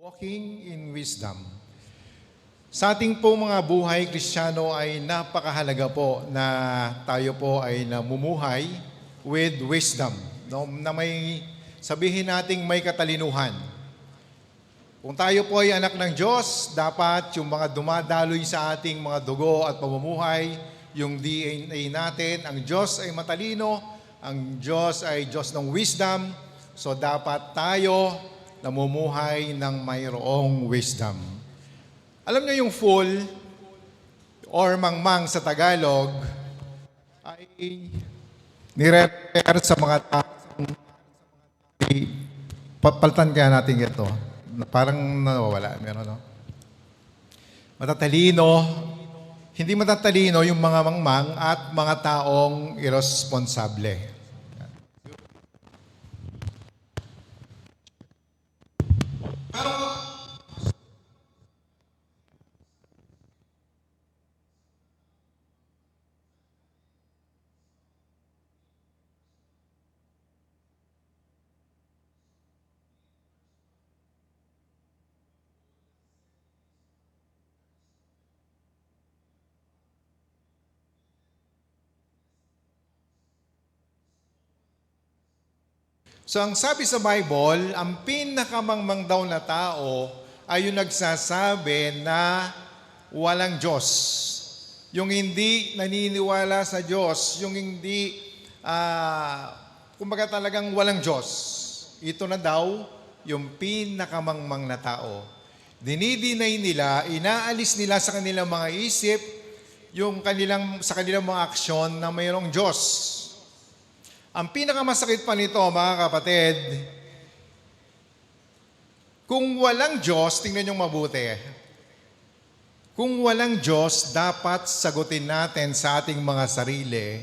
Walking in wisdom. Sa ating po mga buhay Kristiyano ay napakahalaga po na tayo po ay namumuhay with wisdom. No? Na may sabihin nating may katalinuhan. Kung tayo po ay anak ng Diyos, dapat yung mga dumadaloy sa ating mga dugo at pamumuhay, yung DNA natin, ang Diyos ay matalino, ang Diyos ay Diyos ng wisdom, so dapat tayo namumuhay ng mayroong wisdom. Alam niyo yung fool or mangmang sa Tagalog ay nire-refer sa mga taong papalitan kaya natin ito. Parang nawawala. Meron, no? Matatalino, hindi matatalino yung mga mangmang at mga taong irresponsable. So ang sabi sa Bible, ang pinakamangmang daw na tao ay yung nagsasabi na walang Diyos. Yung hindi naniniwala sa Diyos, yung hindi, kumbaga talagang walang Diyos. Ito na daw yung pinakamangmang na tao. Dinidinay nila, inaalis nila sa kanilang mga isip, sa kanilang mga aksyon na mayroong Diyos. Ang pinakamasakit pa nito, mga kapatid, kung walang Diyos, tingnan niyong mabuti. Kung walang Diyos, dapat sagutin natin sa ating mga sarili,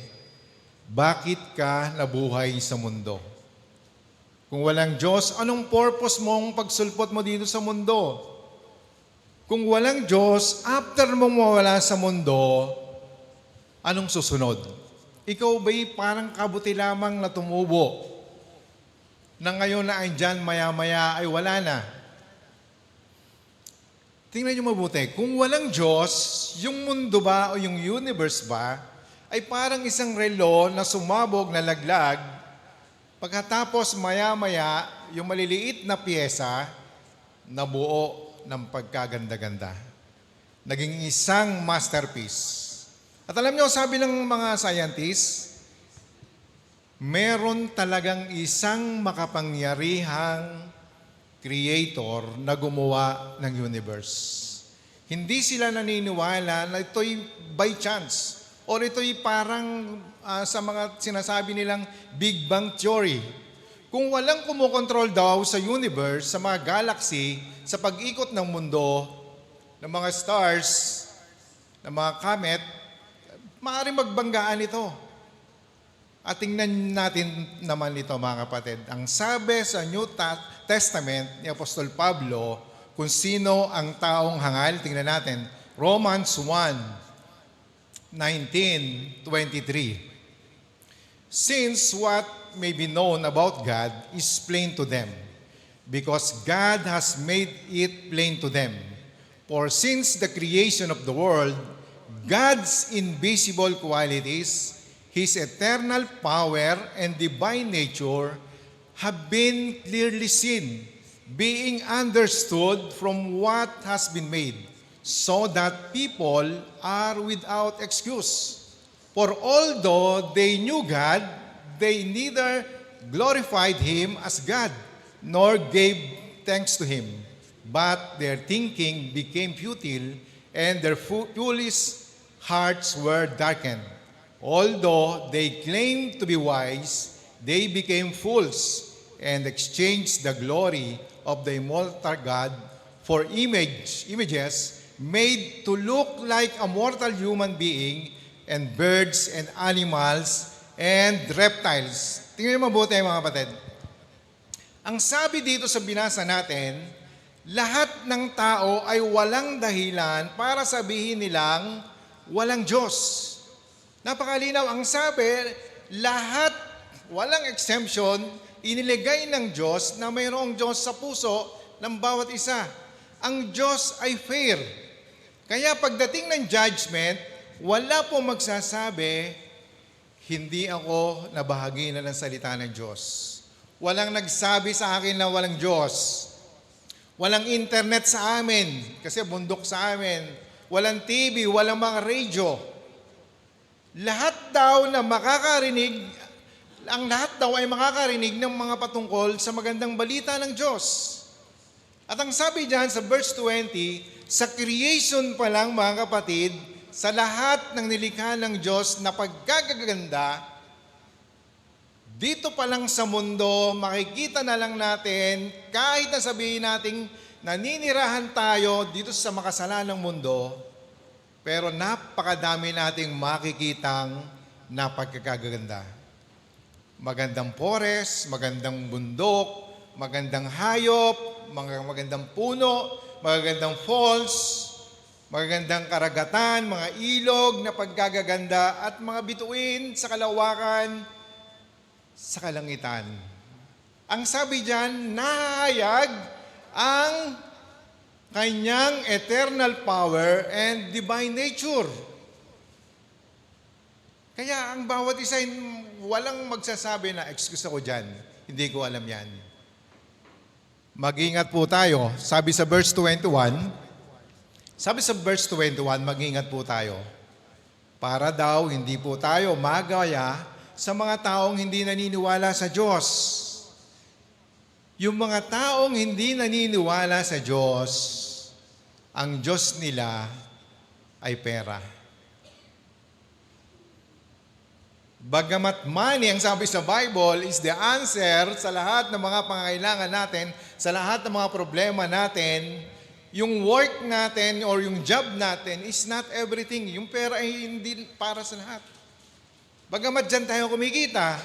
bakit ka nabuhay sa mundo? Kung walang Diyos, anong purpose mong pagsulpot mo dito sa mundo? Kung walang Diyos, after mong mawala sa mundo, anong susunod? Ikaw ba'y parang kabuti lamang na tumubo na ngayon na andyan maya-maya ay wala na? Tingnan niyo mabuti. Kung walang Diyos, yung mundo ba o yung universe ba ay parang isang relo na sumabog na laglag, pagkatapos maya-maya yung maliliit na piyesa nabuo ng pagkaganda-ganda. Naging isang masterpiece. At alam niyo, sabi ng mga scientists, meron talagang isang makapangyarihang creator na gumawa ng universe. Hindi sila naniniwala na ito'y by chance or ito'y parang sa mga sinasabi nilang Big Bang Theory. Kung walang kumokontrol daw sa universe, sa mga galaxy, sa pag-ikot ng mundo, ng mga stars, ng mga comet, maaaring magbanggaan ito. At tingnan natin naman ito, mga kapatid. Ang sabi sa New Testament ni Apostol Pablo, kung sino ang taong hangal, tingnan natin, Romans 1:19-23. Since what may be known about God is plain to them, because God has made it plain to them. For since the creation of the world, God's invisible qualities, His eternal power and divine nature have been clearly seen, being understood from what has been made, so that people are without excuse. For although they knew God, they neither glorified Him as God, nor gave thanks to Him. But their thinking became futile, and their foolish hearts were darkened. Although they claimed to be wise, they became fools and exchanged the glory of the immortal God for images made to look like a mortal human being and birds and animals and reptiles. Tingnan niyo mabuti, mga kapatid. Ang sabi dito sa binasa natin, lahat ng tao ay walang dahilan para sabihin nilang walang Diyos. Napakalinaw. Ang sabi, lahat, walang exemption, iniligay ng Diyos na mayroong Diyos sa puso, ng bawat isa. Ang Diyos ay fair. Kaya pagdating ng judgment, wala pong magsasabi, hindi ako nabahagi na ng salita ng Diyos. Walang nagsabi sa akin na walang Diyos. Walang internet sa amin, kasi bundok sa amin. Walang TV, walang mga radio. Lahat daw na makakarinig, ang lahat daw ay makakarinig ng mga patungkol sa magandang balita ng Diyos. At ang sabi diyan sa verse 20, sa creation pa lang mga kapatid, sa lahat ng nilikha ng Diyos na pagkagaganda, dito pa lang sa mundo, makikita na lang natin, kahit na sabihin natin, naninirahan tayo dito sa makasalanang mundo, pero napakadami nating makikitang napagkagaganda. Magandang forest, magandang bundok, magandang hayop, magandang puno, magandang falls, magagandang karagatan, mga ilog na pagkagaganda at mga bituin sa kalawakan, sa kalangitan. Ang sabi diyan, nahayag ang kanyang eternal power and divine nature. Kaya ang bawat isa, walang magsasabi na, excuse ako dyan, hindi ko alam yan. Mag-ingat po tayo. Sabi sa verse 21, mag-ingat po tayo. Para daw hindi po tayo magaya sa mga taong hindi naniniwala sa Diyos. Yung mga taong hindi naniniwala sa Diyos, ang Diyos nila ay pera. Bagamat money, ang sabi sa Bible, is the answer sa lahat ng mga pangangailangan natin, sa lahat ng mga problema natin, yung work natin or yung job natin is not everything. Yung pera ay hindi para sa lahat. Bagamat dyan tayo kumikita,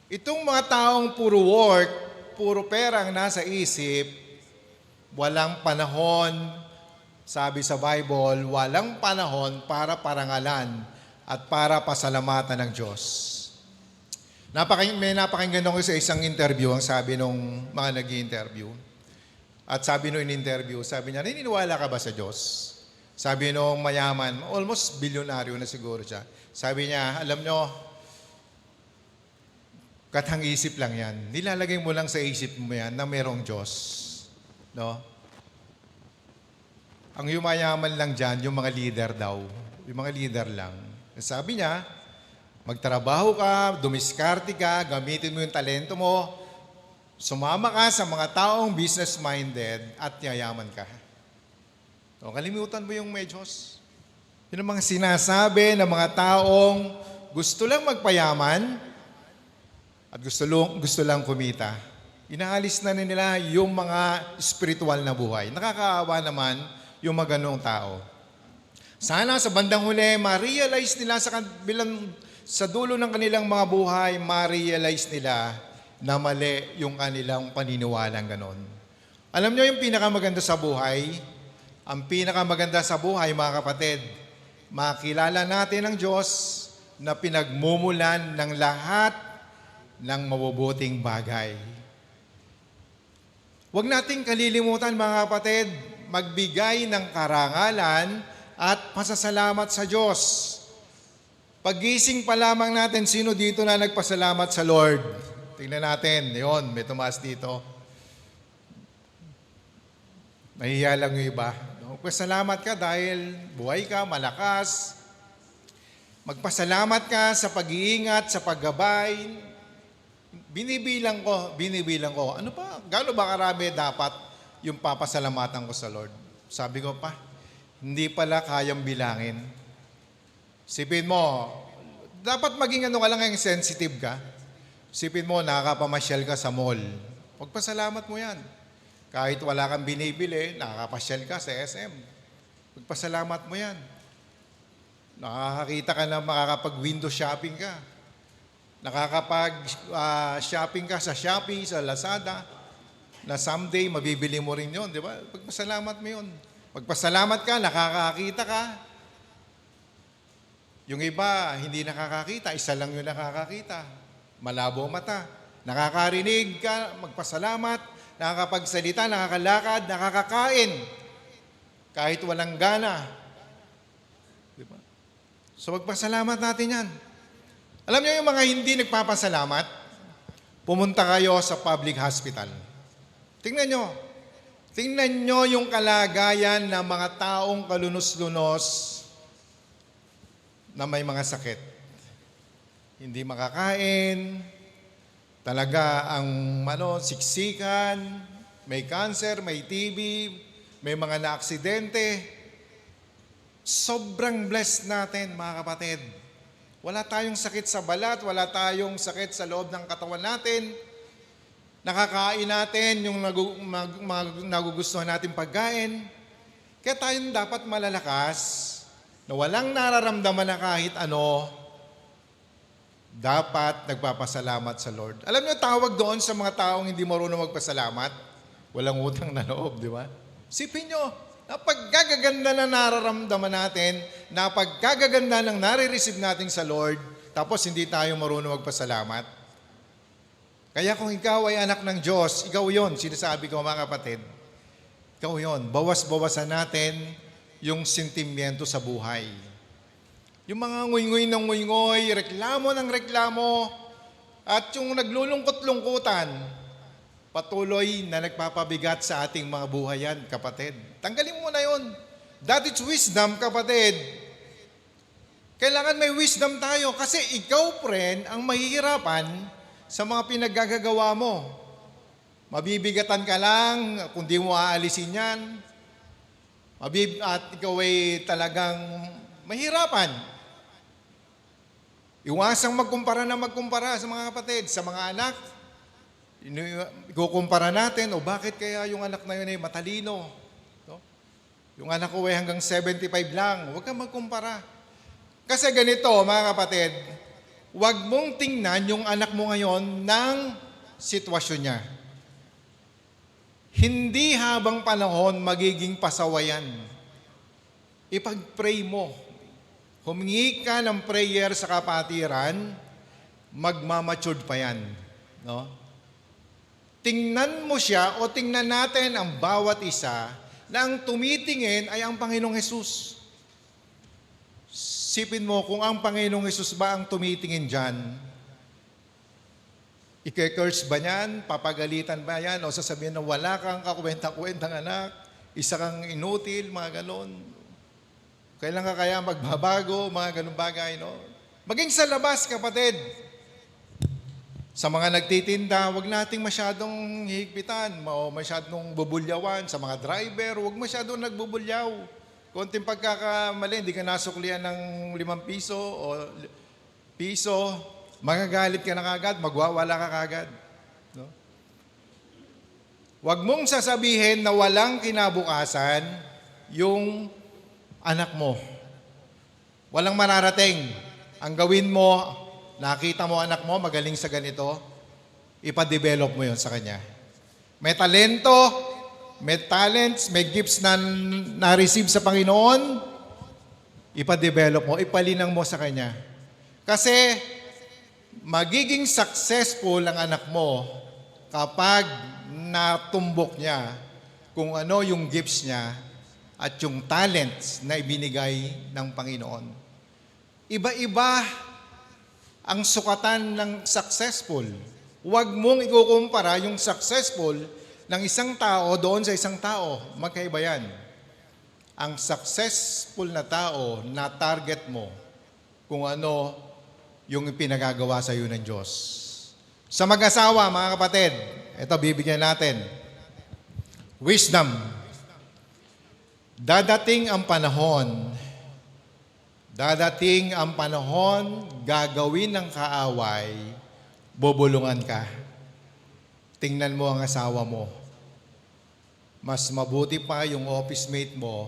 itong mga taong puro work, puro pera ang nasa isip, walang panahon, sabi sa Bible, walang panahon para parangalan at para pasalamatan ng Diyos. May napakinggan ko sa isang interview, ang sabi nung mga nag-i-interview. At sabi nung in-interview, sabi niya, naniniwala ka ba sa Diyos? Sabi nung mayaman, almost bilyonaryo na siguro siya. Sabi niya, alam nyo, katang-isip lang yan. Nilalagay mo lang sa isip mo yan na merong Diyos. No? Ang yumayaman lang dyan, yung mga leader daw. Yung mga leader lang. Sabi niya, magtrabaho ka, dumiskarte ka, gamitin mo yung talento mo, sumama ka sa mga taong business-minded at yayaman ka. So, kalimutan mo yung may Diyos. Yun ang mga sinasabi ng mga taong gusto lang magpayaman at gusto lang kumita. Inaalis na nila yung mga spiritual na buhay. Nakakaawa naman yung mga ganong tao. Sana sa bandang huli, ma-realize nila sa dulo ng kanilang mga buhay, ma-realize nila na mali yung kanilang paniniwalang ganon. Alam nyo yung pinakamaganda sa buhay? Ang pinakamaganda sa buhay, mga kapatid, makilala natin ang Diyos na pinagmumulan ng lahat ng mabubuting bagay. Huwag nating kalilimutan, mga kapatid, magbigay ng karangalan at pasasalamat sa Diyos. Paggising pa lamang natin, sino dito na nagpasalamat sa Lord? Tingnan natin, yun, may tumaas dito. Nahihiya lang yung iba. Magpasalamat ka dahil buhay ka, malakas. Magpasalamat ka sa pag-iingat, sa paggabay. Binibilang ko. Ano pa? Gaano ba karami dapat yung papasalamatan ko sa Lord? Sabi ko pa, hindi pala kayang bilangin. Sipin mo, dapat maging ka lang yung sensitive ka. Sipin mo, nakakapamasyal ka sa mall. Pagpasalamat mo yan. Kahit wala kang binibili, nakakapasyal ka sa SM. Pagpasalamat mo yan. Nakakakita ka na makakapag-window shopping ka. Nakakapag-shopping ka sa Shopee, sa Lazada, na someday mabibili mo rin yun, di ba? Pagpasalamat mo yun. Pagpasalamat ka, nakakakita ka. Yung iba, hindi nakakakita, isa lang yung nakakakita. Malabo mata. Nakakarinig ka, magpasalamat. nakakapagsalita, nakakalakad, nakakakain, kahit walang gana. Diba? So magpasalamat natin yan. Alam niyo yung mga hindi nagpapasalamat, pumunta kayo sa public hospital. Tingnan nyo. Tingnan nyo yung kalagayan ng mga taong kalunos-lunos na may mga sakit. Hindi makakain, talaga ang siksikan, may cancer, may TB, may mga naaksidente. Sobrang blessed natin, mga kapatid. Wala tayong sakit sa balat, wala tayong sakit sa loob ng katawan natin. Nakakain natin yung nagugustuhan natin pagkain. Kaya tayong dapat malalakas na walang nararamdaman na kahit ano, dapat nagpapasalamat sa Lord. Alam niyo, tawag doon sa mga taong hindi marunong magpasalamat, walang utang na loob, di ba? Sipin niyo, napagkagaganda na nararamdaman natin, napagkagaganda ng nare-receive natin sa Lord, tapos hindi tayo marunong magpasalamat. Kaya kung ikaw ay anak ng Diyos, ikaw yon, sinasabi ko mga kapatid, ikaw yon, bawas-bawasan natin yung sentimiento sa buhay. Yung mga nguy-nguy ng nguy-nguy, reklamo ng reklamo, at yung naglulungkot-lungkutan, patuloy na nagpapabigat sa ating mga buhay yan, kapatid. Tanggalin mo na yon. That is wisdom, kapatid. Kailangan may wisdom tayo kasi ikaw, friend, ang mahihirapan sa mga pinaggagawa mo. Mabibigatan ka lang kung di mo aalisin yan. At ikaw ay talagang mahirapan. Iwasang magkumpara sa mga kapatid, sa mga anak. Ikukumpara natin, bakit kaya yung anak na yun ay matalino? No? Yung anak ko ay hanggang 75 lang. Huwag kang magkumpara. Kasi ganito, mga kapatid, huwag mong tingnan yung anak mo ngayon ng sitwasyon niya. Hindi habang panahon magiging pasawayan. Ipag-pray mo. Humingi ka ng prayer sa kapatiran, magmamatured pa yan. No? Tingnan mo siya o tingnan natin ang bawat isa na ang tumitingin ay ang Panginoong Hesus. Sipin mo kung ang Panginoong Hesus ba ang tumitingin dyan, ike-curse ba niyan? Papagalitan ba yan? O sasabihin na wala kang kakwenta-kwentang anak, isa kang inutil, mga ganon. Kailan ka kaya magbabago, mga ganun bagay, no? Maging sa labas, kapatid. Sa mga nagtitinda, huwag nating masyadong hihigpitan, o masyadong bubulyawan. Sa mga driver, huwag masyadong nagbubulyaw. Konting pagkakamali, hindi ka nasuklian ng 5 piso o piso, magagalit ka na kagad, magwawala ka kagad. No? Huwag mong sasabihin na walang kinabukasan yung anak mo. Walang mararating. Ang gawin mo, nakita mo anak mo, magaling sa ganito, ipa-develop mo yon sa kanya. May talento, may talents, may gifts na na-receive sa Panginoon, ipa-develop mo, ipalinang mo sa kanya. Kasi magiging successful ang anak mo kapag natumbok niya kung ano yung gifts niya at yung talents na ibinigay ng Panginoon. Iba-iba ang sukatan ng successful. Huwag mong ikukumpara yung successful ng isang tao doon sa isang tao. Magkaiba yan. Ang successful na tao na target mo kung ano yung pinagagawa sa iyo ng Diyos. Sa mag-asawa, mga kapatid, ito bibigyan natin. Wisdom. Dadating ang panahon, gagawin ng kaaway, bubulungan ka. Tingnan mo ang asawa mo. Mas mabuti pa yung office mate mo,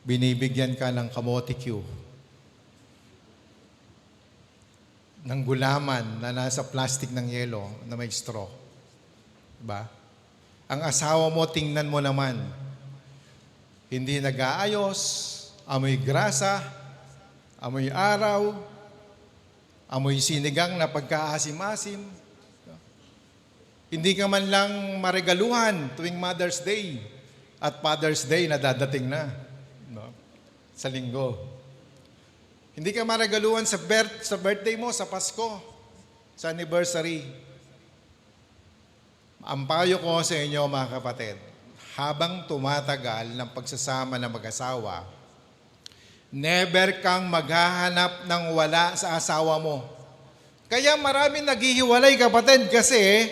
binibigyan ka ng kamote Q. Ng gulaman na nasa plastic ng yelo na may straw. Diba? Ang asawa mo, tingnan mo naman. Hindi nag-aayos, amoy grasa, amoy araw, amoy sinigang na pagkaasim-asim. Hindi ka man lang maregaluhan tuwing Mother's Day at Father's Day na dadating na, no? Sa linggo. Hindi ka maregaluhan sa birthday mo, sa Pasko, sa anniversary. Ang payo ko sa inyo, mga kapatid, habang tumatagal ng pagsasama ng mag-asawa, never kang maghahanap ng wala sa asawa mo. Kaya maraming naghihiwalay, kapatid, kasi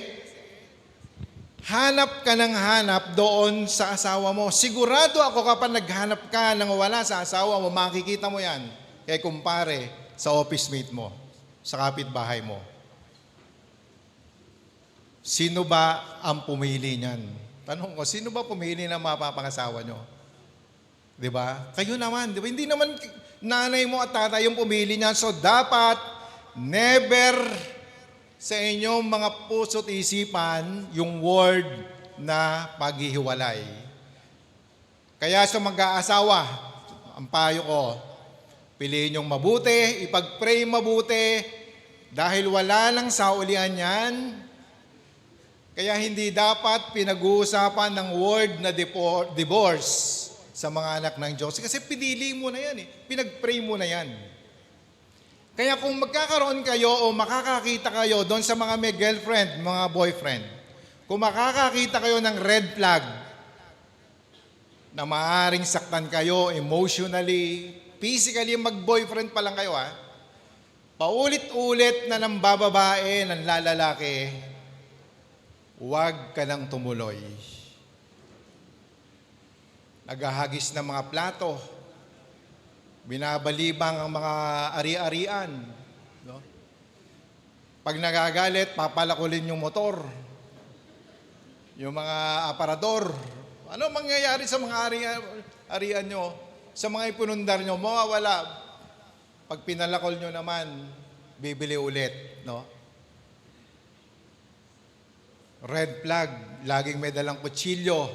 hanap ka ng hanap doon sa asawa mo. Sigurado ako kapag naghanap ka ng wala sa asawa mo, makikita mo yan kay kumpare sa office mate mo, sa kapitbahay mo. Sino ba ang pumili niyan? Tanong ko, sino ba pumili ng mapapangasawa nyo? Di ba? Kayo naman, di ba? Hindi naman nanay mo at tatay yung pumili niyan. So dapat never sa inyong mga puso't isipan yung word na paghihiwalay. Kaya sa mag-aasawa, ang payo ko, piliin yung mabuti, ipag-pray mabuti, dahil wala lang saulian yan. Kaya hindi dapat pinag-uusapan ng word na divorce sa mga anak ng Diyos. Kasi pinili mo na yan eh. Pinag-pray mo na yan. Kaya kung magkakaroon kayo o makakakita kayo doon sa mga may girlfriend, mga boyfriend, kung makakakita kayo ng red flag na maaaring saktan kayo emotionally, physically, mag-boyfriend pa lang kayo paulit-ulit na ng bababae, ng lalaki, huwag ka nang tumuloy. Naghahagis ng mga plato, binabalibang ang mga ari-arian. No? Pag nagagalit, papalakulin yung motor, yung mga aparador. Ano mangyayari sa mga arian nyo? Sa mga ipunundar nyo, mawawala. Pag pinalakol nyo naman, bibili ulit. No? Red flag, laging may dalang kutsilyo,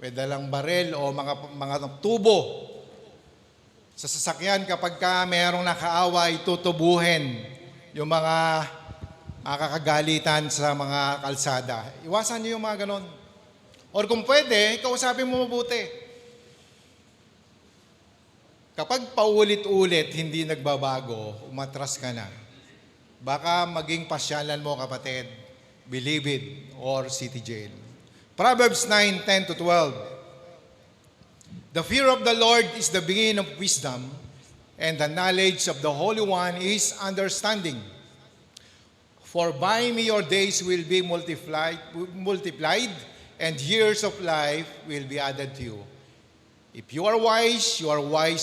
may dalang barel o mga tubo. Sa sasakyan, kapag ka mayroong nakaaway, tutubuhin yung mga makakagalitan sa mga kalsada. Iwasan niyo yung mga ganon. Or kung pwede, kausapin mo mabuti. Kapag paulit-ulit, hindi nagbabago, umatras ka na. Baka maging pasyalan mo, kapatid, believe it, or city jail. Proverbs 9:10-12. The fear of the Lord is the beginning of wisdom, and the knowledge of the Holy One is understanding. For by me your days will be multiplied, and years of life will be added to you. If you are wise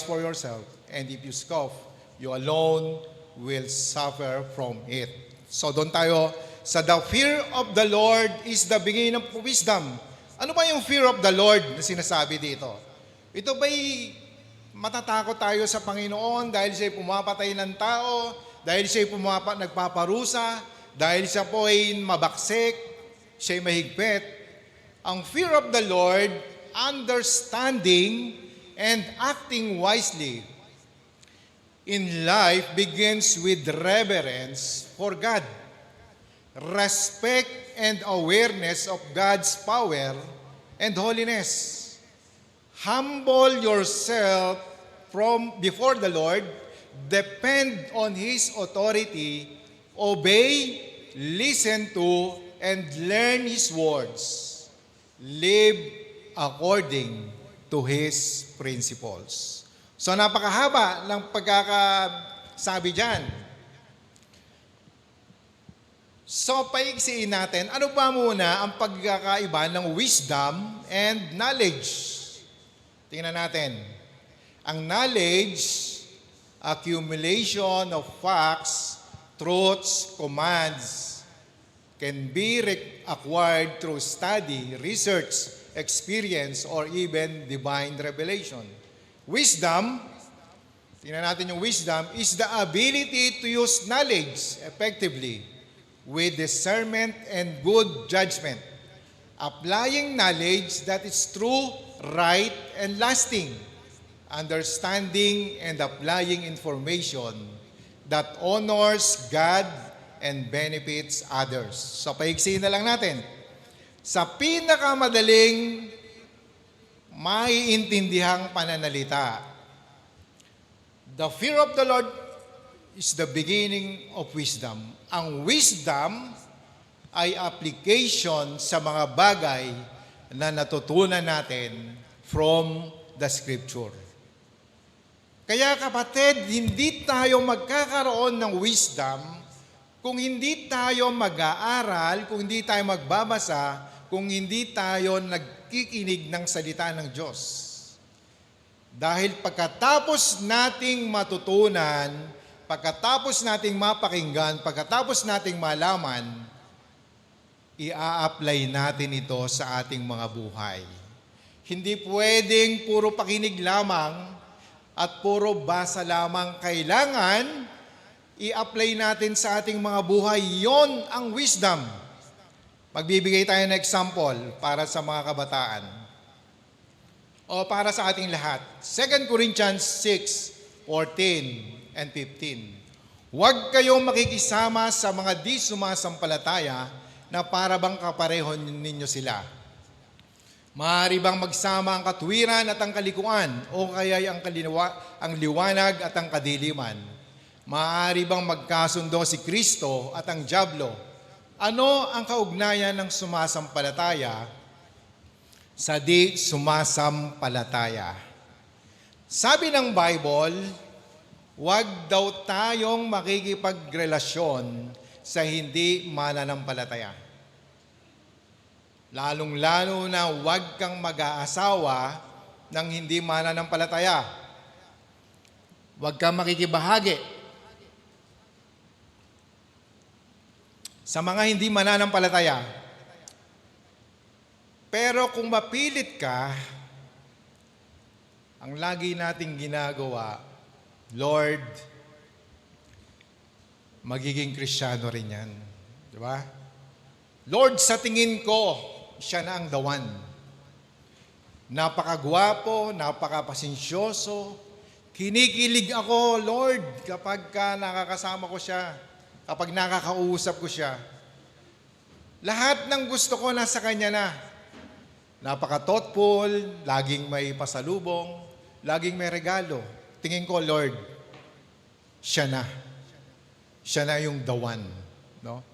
for yourself, and if you scoff, you alone will suffer from it. So doon tayo sa the fear of the Lord is the beginning of wisdom. Ano ba yung fear of the Lord na sinasabi dito? Ito ba'y matatakot tayo sa Panginoon dahil siya'y pumapatay ng tao, dahil siya'y nagpaparusa, dahil siya po ay mabaksik, siya'y mahigpit? Ang fear of the Lord, understanding and acting wisely in life begins with reverence for God. Respect and awareness of God's power and holiness. Humble yourself before the Lord, depend on His authority, obey, listen to, and learn His words. Live according to His principles. So napakahaba ng pagkakasabi dyan. So, paiksiin natin, ano ba muna ang pagkakaiba ng wisdom and knowledge? Tingnan natin. Ang knowledge, accumulation of facts, truths, commands, can be acquired through study, research, experience, or even divine revelation. Wisdom, tingnan natin yung wisdom, is the ability to use knowledge effectively with discernment and good judgment, applying knowledge that is true, right, and lasting, understanding and applying information that honors God and benefits others. So paigsiin na lang natin. Sa pinakamadaling maiintindihang pananalita, the fear of the Lord is the beginning of wisdom. Ang wisdom ay application sa mga bagay na natutunan natin from the Scripture. Kaya kapatid, hindi tayo magkakaroon ng wisdom kung hindi tayo mag-aaral, kung hindi tayo magbabasa, kung hindi tayo nagkikinig ng salita ng Diyos. Dahil pagkatapos nating matutunan, pagkatapos nating mapakinggan, pagkatapos nating malaman, ia-apply natin ito sa ating mga buhay. Hindi pwedeng puro pakinig lamang at puro basa lamang. Kailangan i-apply natin sa ating mga buhay. Yon ang wisdom. Magbibigay tayo ng example para sa mga kabataan o para sa ating lahat. 2 Corinthians 6:14 and 15. Huwag kayong makikisama sa mga di sumasampalataya na para bang kapareho ninyo sila. Maaari bang magsama ang katuwiran at ang kalikuan o kaya ang liwanag at ang kadiliman? Maaari bang magkasundo si Kristo at ang dyablo? Ano ang kaugnayan ng sumasampalataya sa di sumasampalataya? Sabi ng Bible, huwag daw tayong makikipagrelasyon sa hindi mananampalataya. Lalong-lalo na huwag kang mag-aasawa ng hindi mananampalataya. Huwag kang makikibahagi sa mga hindi mananampalataya. Pero kung mapilit ka, ang lagi nating ginagawa, Lord, magiging Kristiyano rin yan. Di ba? Lord, sa tingin ko, siya na ang the one. Napakagwapo, napakapasensyoso. Kinikilig ako, Lord, kapag nakakasama ko siya, kapag nakakausap ko siya. Lahat ng gusto ko nasa kanya na. Napaka-thoughtful, laging may pasalubong, laging may regalo. Tingin ko, Lord, siya na. Siya na yung the one. No?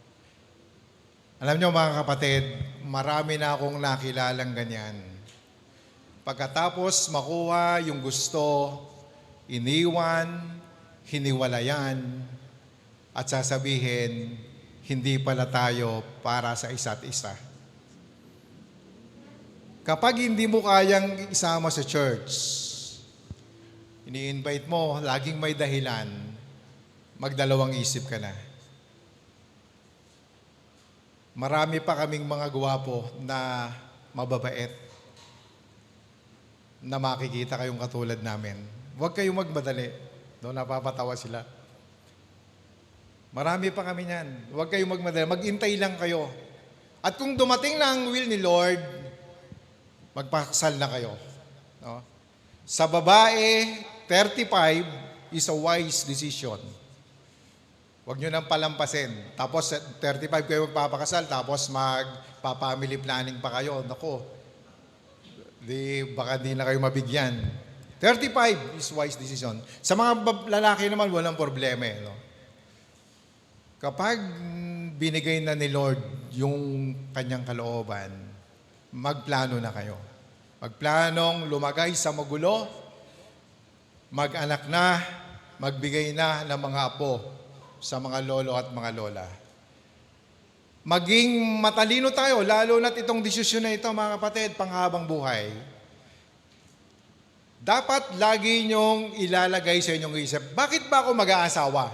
Alam niyo mga kapatid, marami na akong nakilalang ganyan. Pagkatapos makuha yung gusto, iniwan, hiniwalayan, at sasabihin, hindi pala tayo para sa isa't isa. Kapag hindi mo kayang isama sa church, ini-invite mo, laging may dahilan, magdalawang isip ka na. Marami pa kaming mga gwapo na mababait na makikita kayong katulad namin. Huwag kayong magmadali. No, napapatawa sila. Marami pa kami niyan. Huwag kayong magmadali. Maghintay lang kayo. At kung dumating na ang will ni Lord, magpakasal na kayo. No? Sa babae, 35 is a wise decision. Huwag nyo nang palampasin. Tapos 35 kayo magpapakasal, tapos magpa-family planning pa kayo. Naku, baka di na kayo mabigyan. 35 is wise decision. Sa mga lalaki naman, walang problema. No? Kapag binigay na ni Lord yung kanyang kalooban, magplano na kayo. Magplanong lumagay sa magulo, mag-anak na, magbigay na ng mga apo sa mga lolo at mga lola. Maging matalino tayo, lalo na't itong desisyon na ito, mga kapatid, panghabang buhay. Dapat lagi niyong ilalagay sa inyong isip, bakit ba ako mag-aasawa?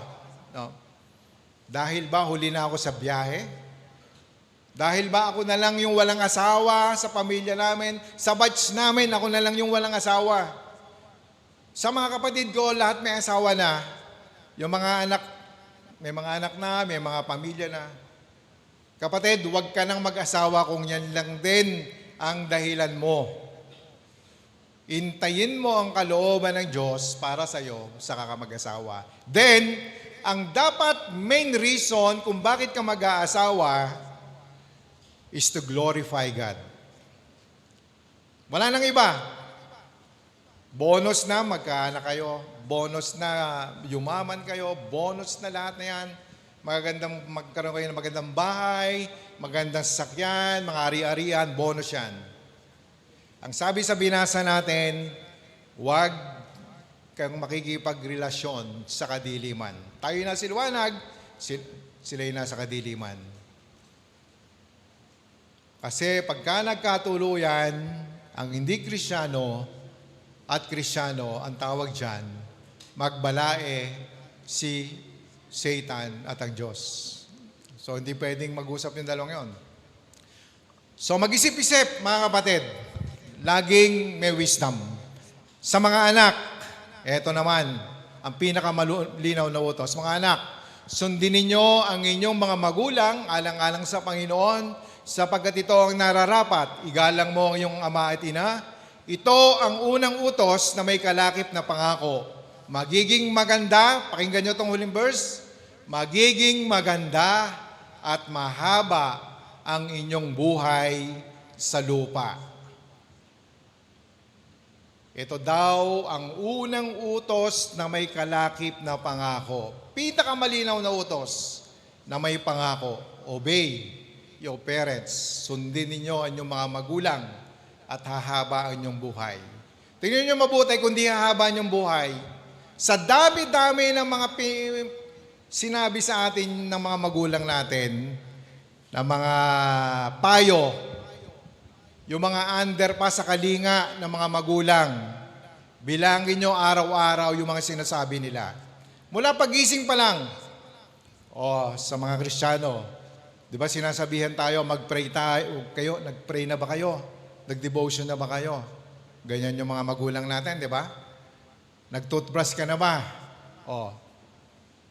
No? Dahil ba huli na ako sa biyahe? Dahil ba ako na lang yung walang asawa sa pamilya namin? Sa batch namin, ako na lang yung walang asawa. Sa mga kapatid ko, lahat may asawa na. Yung mga anak, may mga anak na, may mga pamilya na. Kapatid, huwag ka nang mag-asawa kung yan lang din ang dahilan mo. Intayin mo ang kalooban ng Diyos para sa iyo sa kakamag-asawa. Then, ang dapat main reason kung bakit ka mag-aasawa is to glorify God. Wala nang iba. Bonus na magkaanak kayo, bonus na yumaman kayo, bonus na lahat na yan. Magkaroon kayo ng magandang bahay, magandang sasakyan, mga ari-arian, bonus yan. Ang sabi sa binasa natin, huwag kang makikipagrelasyon sa kadiliman. Tayo na silwanag, sila'y nasa kadiliman. Kasi pagka nagkatuluyan, ang hindi Kristyano at Kristyano, ang tawag dyan, magbalae si Satan at ang Diyos. So, hindi pwedeng mag-usap yung dalawang yon. So, mag-isip-isip, mga kapatid. Laging may wisdom. Sa mga anak, eto naman, ang pinakamalinaw na utos. Mga anak, sundin ninyo ang inyong mga magulang, alang-alang sa Panginoon, sapagkat ito ang nararapat. Igalang mo ang iyong ama at ina. Ito ang unang utos na may kalakip na pangako. Magiging maganda, pakinggan nyo itong huling verse, magiging maganda at mahaba ang inyong buhay sa lupa. Ito daw ang unang utos na may kalakip na pangako. Pinakamalinaw na utos na may pangako. Obey your parents. Sundin ninyo ang inyong mga magulang at hahaba ang inyong buhay. Tingnan nyo mabuti kung di hahaba ang inyong buhay. Sa dami-dami ng mga sinabi sa atin ng mga magulang natin, ng mga payo, yung mga under pa sa kalinga ng mga magulang, bilangin nyo araw-araw yung mga sinasabi nila. Mula pagising pa lang, sa mga Kristiyano, di ba sinasabihan tayo, mag-pray tayo, kayo, nag-pray na ba kayo? Nag-devotion na ba kayo? Ganyan yung mga magulang natin, di ba? Nag-toothbrush ka na ba?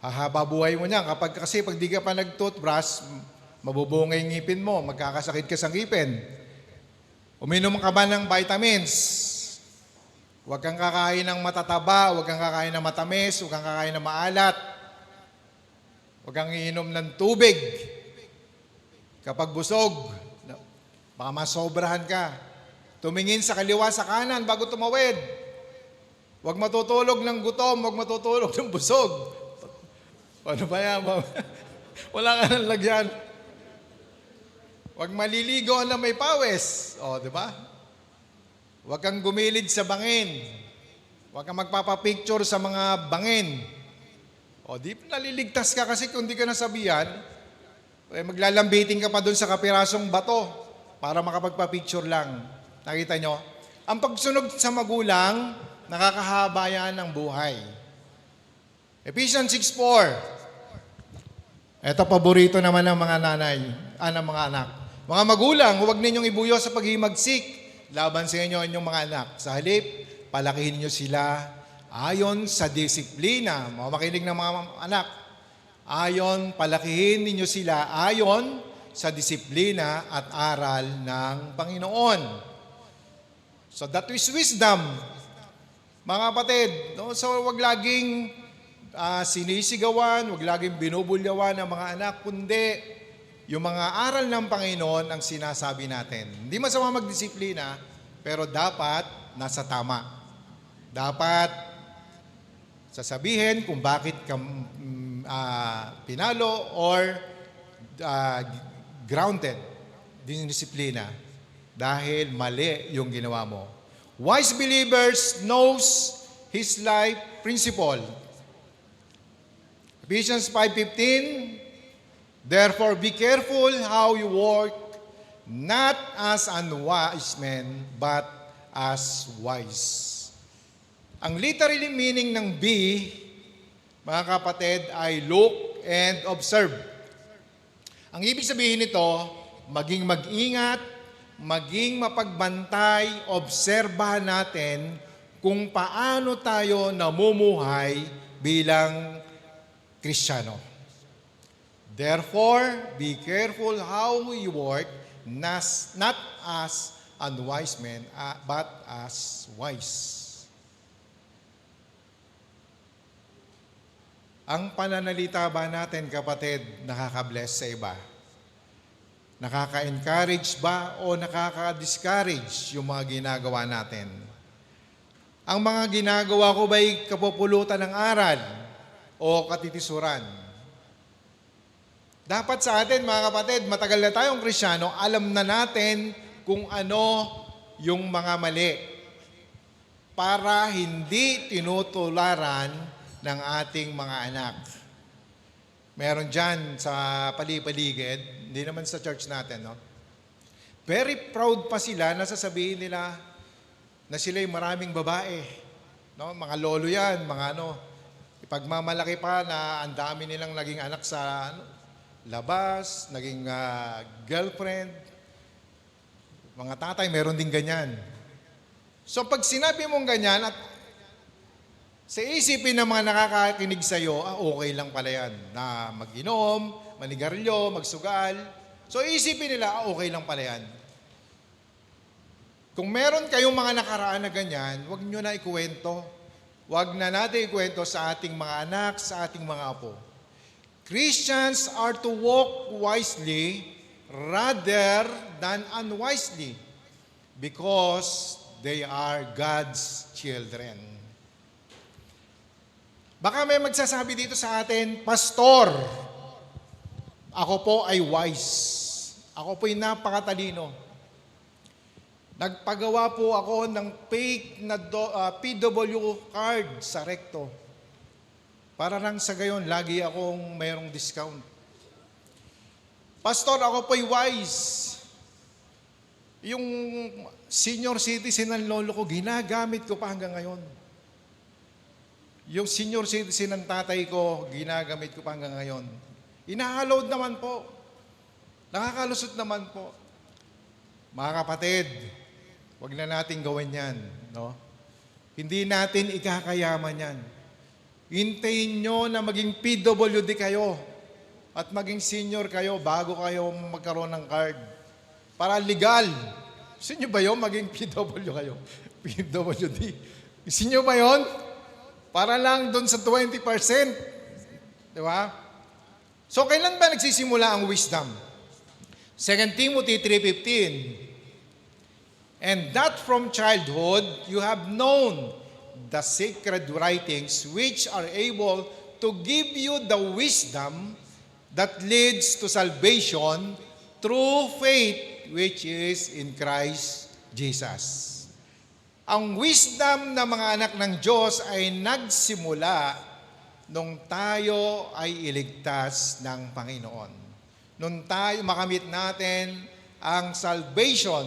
Hahaba buhay mo niyan. Kasi pag di ka pa nag-toothbrush, mabubungay yung ngipin mo, magkakasakit ka sa ngipin. Uminom ka ba ng vitamins? Huwag kang kakain ng matataba, huwag kang kakain ng matamis, huwag kang kakain ng maalat. Huwag kang iinom ng tubig. Kapag busog, baka masobrahan ka. Tumingin sa kaliwa sa kanan bago tumawid. Huwag matutulog ng gutom, huwag matutulog ng busog. Ano ba yan? Wala ka nang lagyan. Huwag maliligo na may pawis. Di ba? Huwag kang gumilid sa bangin. Huwag kang magpapapicture sa mga bangin. Di naliligtas ka kasi kung di ka nasabihan, maglalambiting ka pa dun sa kapirasong bato para makapagpapicture lang. Nakita nyo? Ang pagsunod sa magulang, nakakahaba yan ng buhay. Ephesians 6:4. Ito paborito naman ng mga nanay, ng mga anak. Mga magulang, huwag ninyong ibuyo sa paghimagsik laban sa inyo inyong mga anak. Sa halip, palakihin niyo sila ayon sa disiplina. Makinig ng mga anak. Palakihin ninyo sila ayon sa disiplina at aral ng Panginoon. So that is wisdom. Mga kapatid, so wag laging sinisigawan, wag laging binubulyawan ng mga anak, kundi yung mga aral ng Panginoon ang sinasabi natin. Hindi masama magdisiplina, pero dapat nasa tama. Dapat sasabihin kung bakit ka pinalo or grounded, dinisiplina, dahil mali yung ginawa mo. Wise believers knows his life principle. Ephesians 5:15, therefore be careful how you work, not as unwise men, but as wise. Ang literal meaning ng be, mga kapatid, ay look and observe. Ang ibig sabihin nito, maging mag-ingat, maging mapagbantay, obserbahan natin kung paano tayo namumuhay bilang Kristiyano. Therefore, be careful how we work, not as unwise men, but as wise. Ang pananalita ba natin, kapatid, nakaka-bless sa iba? Nakaka-encourage ba o nakaka-discourage yung mga ginagawa natin? Ang mga ginagawa ko ba'y kapupulutan ng aral o katitisuran? Dapat sa atin, mga kapatid, matagal na tayong Kristiyano, alam na natin kung ano yung mga mali para hindi tinutularan ng ating mga anak. Meron dyan sa palipaligid, hindi naman sa church natin, no? Very proud pa sila na sasabihin nila na sila'y maraming babae. No? Mga lolo yan, mga ano. Ipagmamalaki pa na ang dami nilang naging anak sa labas, naging girlfriend. Mga tatay, meron din ganyan. So pag sinabi mong ganyan at sa isipin ng mga nakakakinig sa iyo, okay lang pala yan na mag-inom, manigarilyo, magsugal. So isipin nila, okay lang pala yan. Kung meron kayong mga nakaraan na ganyan, huwag nyo na ikuwento. Huwag na natin ikuwento sa ating mga anak, sa ating mga apo. Christians are to walk wisely rather than unwisely because they are God's children. Baka may magsasabi dito sa atin, Pastor, ako po ay wise. Ako po'y napakatalino. Nagpagawa po ako ng fake na PW card sa Recto. Para lang sa gayon, lagi akong mayroong discount. Pastor, ako po'y wise. Yung senior citizen ng lolo ko, ginagamit ko pa hanggang ngayon. Yung senior citizen ng tatay ko, ginagamit ko pa hanggang ngayon. Ina-allowed naman po. Nakakalusot naman po. Mga kapatid, wag na natin gawin yan. No? Hindi natin ikakayaman yan. Hintayin nyo na maging PWD kayo at maging senior kayo bago kayo magkaroon ng card. Para legal. Gusto nyo ba yun? Maging PW kayo. PWD. Gusto nyo ba yun? Para lang doon sa 20%. Di ba? So, kailan ba nagsisimula ang wisdom? 2 Timothy 3:15. And that from childhood you have known the sacred writings which are able to give you the wisdom that leads to salvation through faith which is in Christ Jesus. Ang wisdom ng mga anak ng Diyos ay nagsimula nung tayo ay iligtas ng Panginoon. Nung tayo makamit natin ang salvation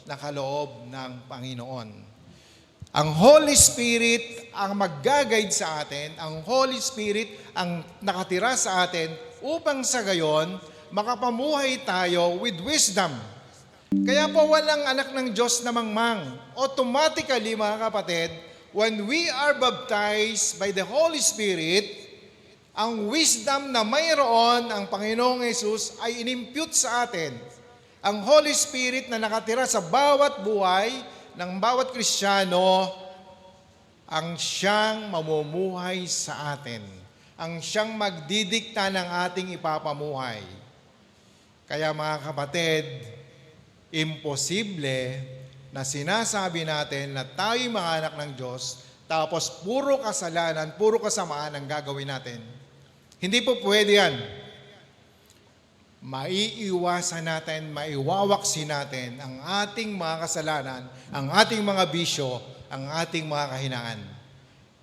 na kaloob ng Panginoon. Ang Holy Spirit ang mag-guide sa atin, ang Holy Spirit ang nakatira sa atin upang sa gayon makapamuhay tayo with wisdom. Kaya po walang anak ng Diyos na mangmang. Automatically, mga kapatid, when we are baptized by the Holy Spirit, ang wisdom na mayroon ang Panginoong Yesus ay inimpute sa atin. Ang Holy Spirit na nakatira sa bawat buhay ng bawat Kristiyano, ang siyang mamumuhay sa atin. Ang siyang magdidikta ng ating ipapamuhay. Kaya mga kapatid, imposible na sinasabi natin na tayo'y mga anak ng Diyos, tapos puro kasalanan, puro kasamaan ang gagawin natin. Hindi po pwede yan. Maiiwasan natin, maiwawaksin natin ang ating mga kasalanan, ang ating mga bisyo, ang ating mga kahinaan.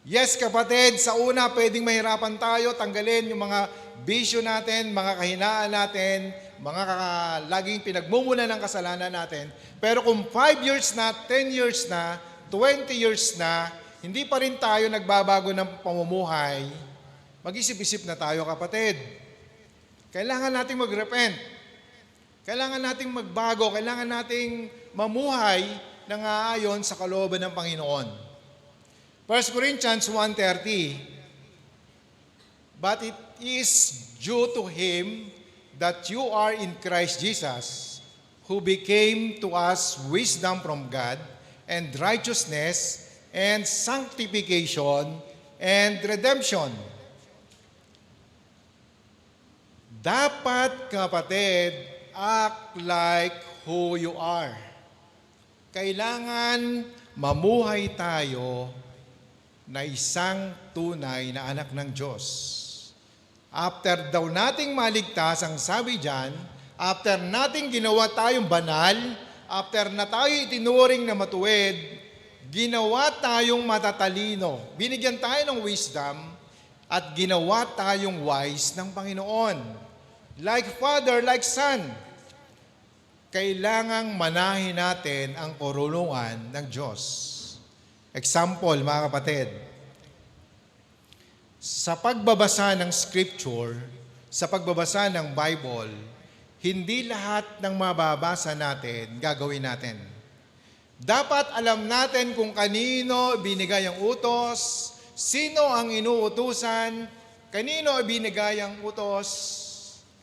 Yes, kapatid, sa una pwedeng mahirapan tayo, tanggalin yung mga bisyo natin, mga kahinaan natin, mga laging pinagmumula ng kasalanan natin. Pero kung 5 years na, 10 years na, 20 years na, hindi pa rin tayo nagbabago ng pamumuhay, mag-isip-isip na tayo, kapatid. Kailangan nating mag-repent. Kailangan nating magbago. Kailangan nating mamuhay ng aayon sa kalooban ng Panginoon. 1 Corinthians 1:30, but it is due to Him that you are in Christ Jesus, who became to us wisdom from God, and righteousness, and sanctification, and redemption. Dapat, kapatid, act like who you are. Kailangan mamuhay tayo na isang tunay na anak ng Diyos. After daw nating maligtas, ang sabi dyan, after nating ginawa tayong banal, after na tayo itinuring na matuwid, ginawa tayong matatalino. Binigyan tayo ng wisdom at ginawa tayong wise ng Panginoon. Like Father, like Son. Kailangang manahin natin ang karunungan ng Diyos. Example, mga kapatid, sa pagbabasa ng Scripture, sa pagbabasa ng Bible, hindi lahat ng mababasa natin gagawin natin. Dapat alam natin kung kanino binigay ang utos, sino ang inuutusan, kanino ibinigay ang utos,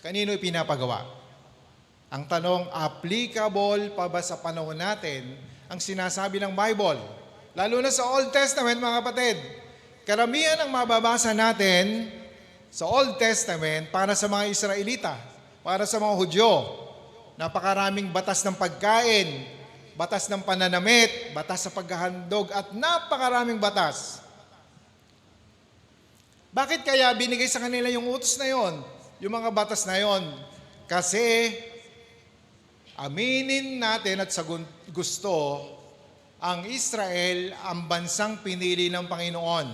kanino ipinapagawa. Ang tanong, applicable pa ba sa panahon natin ang sinasabi ng Bible? Lalo na sa Old Testament, mga kapatid. Karamihan ang mababasa natin sa Old Testament para sa mga Israelita, para sa mga Hudyo. Napakaraming batas ng pagkain, batas ng pananamit, batas sa paghahandog, at napakaraming batas. Bakit kaya binigay sa kanila yung utos na yon, yung mga batas na yon? Kasi aminin natin at sa gusto, ang Israel ang bansang pinili ng Panginoon.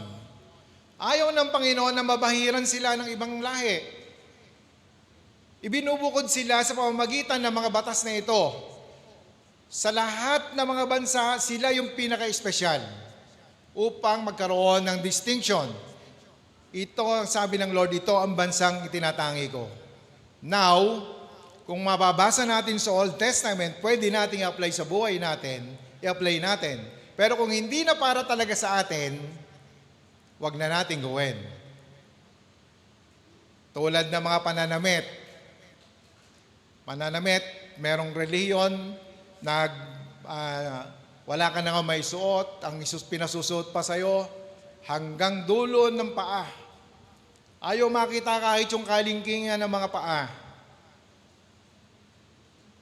Ayaw ng Panginoon na mabahiran sila ng ibang lahi. Ibinubukod sila sa pamamagitan ng mga batas na ito. Sa lahat ng mga bansa, sila yung pinaka-espesyal upang magkaroon ng distinction. Ito ang sabi ng Lord, ito ang bansang itinatangi ko. Now, kung mababasa natin sa Old Testament, pwede nating i-apply sa buhay natin, i-apply natin. Pero kung hindi na para talaga sa atin, wag na natin gawin. Tulad ng mga pananamit. Pananamit, merong reliyon na wala ka na nga may suot, ang pinasusuot pa sa'yo hanggang dulo ng paa. Ayaw makita kahit yung kalingkingan ng mga paa.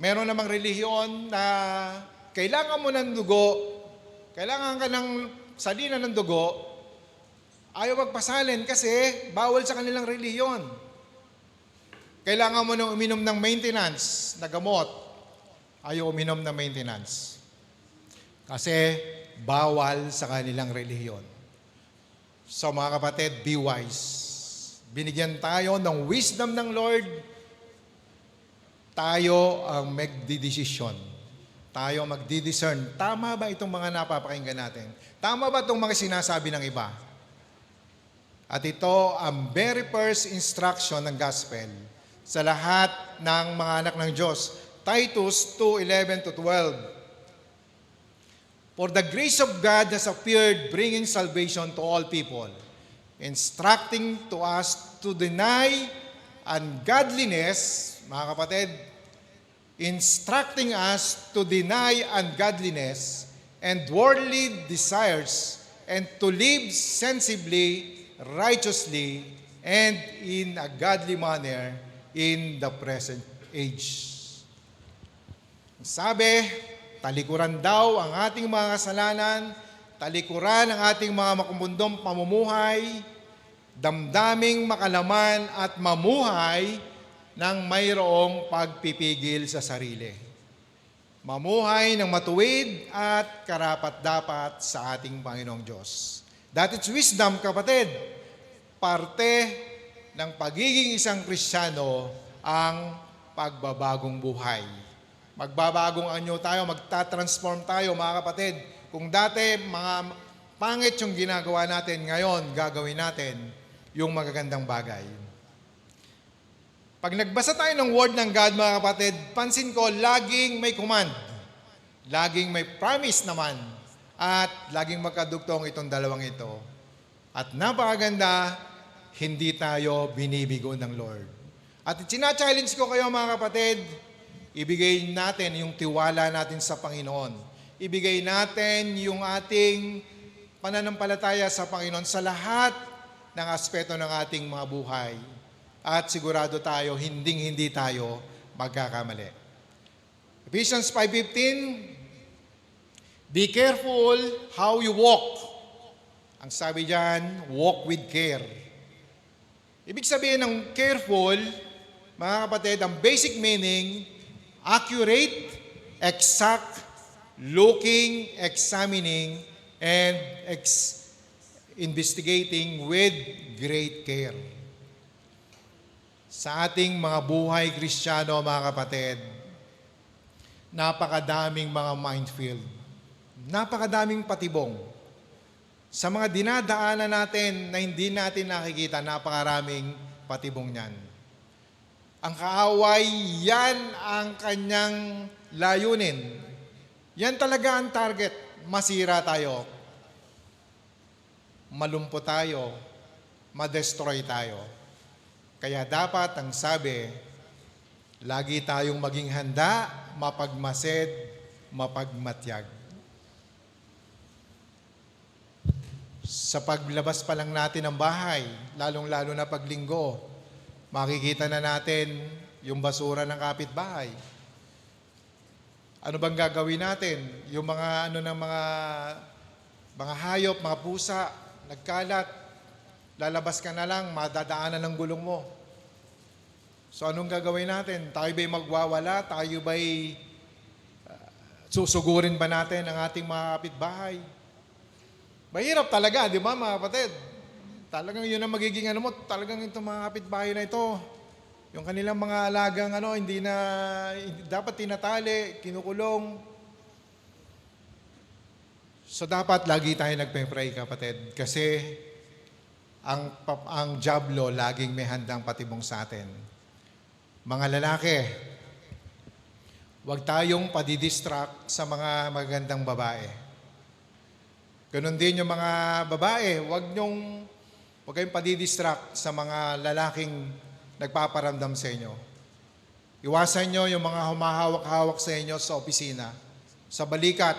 Meron namang relihiyon na kailangan mo ng dugo, kailangan ka ng salina ng dugo, ayaw magpasalin kasi bawal sa kanilang relihiyon. Kailangan mo nang uminom ng maintenance na gamot, ayaw uminom ng maintenance. Kasi bawal sa kanilang relihiyon. So mga kapatid, be wise. Binigyan tayo ng wisdom ng Lord, tayo ang magdidesisyon. Tayo magdidiscern. Tama ba itong mga napapakinggan natin? Tama ba itong mga sinasabi ng iba? At ito ang very first instruction ng gospel sa lahat ng mga anak ng Diyos. Titus 2:11-12. For the grace of God has appeared, bringing salvation to all people, instructing to us to deny ungodliness, mga kapatid, instructing us to deny ungodliness and worldly desires and to live sensibly, righteously, and in a godly manner in the present age. Sabi, talikuran daw ang ating mga kasalanan, talikuran ang ating mga makumundong pamumuhay, damdaming makalaman at mamuhay ng mayroong pagpipigil sa sarili. Mamuhay ng matuwid at karapat-dapat sa ating Panginoong Diyos. That is wisdom, kapatid. Parte ng pagiging isang Kristiyano ang pagbabagong buhay. Magbabagong anyo tayo, magta-transform tayo, mga kapatid. Kung dati, mga pangit yung ginagawa natin, ngayon, gagawin natin yung magagandang bagay. Pag nagbasa tayo ng word ng God, mga kapatid, pansin ko, laging may command. Laging may promise naman. At laging magkadugtong itong dalawang ito. At napakaganda, hindi tayo binibigo ng Lord. At sina-challenge ko kayo, mga kapatid, ibigay natin yung tiwala natin sa Panginoon. Ibigay natin yung ating pananampalataya sa Panginoon sa lahat ng aspeto ng ating mga buhay. at sigurado tayo, hindi tayo magkakamali. Ephesians 5:15, be careful how you walk. Ang sabi diyan, walk with care. Ibig sabihin ng careful, mga kapatid, ang basic meaning, accurate, exact, looking, examining, and investigating with great care. Sa ating mga buhay Kristiyano, mga kapatid, napakadaming mga minefield. Napakadaming patibong. Sa mga dinadaanan natin na hindi natin nakikita, napakaraming patibong niyan. Ang kaaway, yan ang kanyang layunin. Yan talaga ang target. Masira tayo. Malumpo tayo. Madestroy tayo. Kaya dapat ang sabi, lagi tayong maging handa, mapagmasid, mapagmatyag. Sa paglabas pa lang natin ng bahay, lalong-lalo na paglinggo, makikita na natin yung basura ng kapitbahay. Ano bang gagawin natin? Yung mga mga hayop, mga pusa, nagkalat, lalabas ka na lang, madadaanan ng gulong mo. So anong gagawin natin? Tayo ba'y magwawala? Tayo ba'y susugurin ba natin ang ating mga kapitbahay? Mahirap talaga, di ba mga kapatid? Talagang yun ang magiging talagang itong mga kapitbahay na ito. Yung kanilang mga alagang hindi dapat tinatali, kinukulong. So dapat lagi tayo nagpe-pray, kapatid, kasi ang diablo laging may handang patibong sa atin. Mga lalaki, huwag tayong padidistract sa mga magandang babae. Ganon din yung mga babae, huwag kayong padidistract sa mga lalaking nagpaparamdam sa inyo. Iwasan nyo yung mga humahawak-hawak sa inyo sa opisina, sa balikat,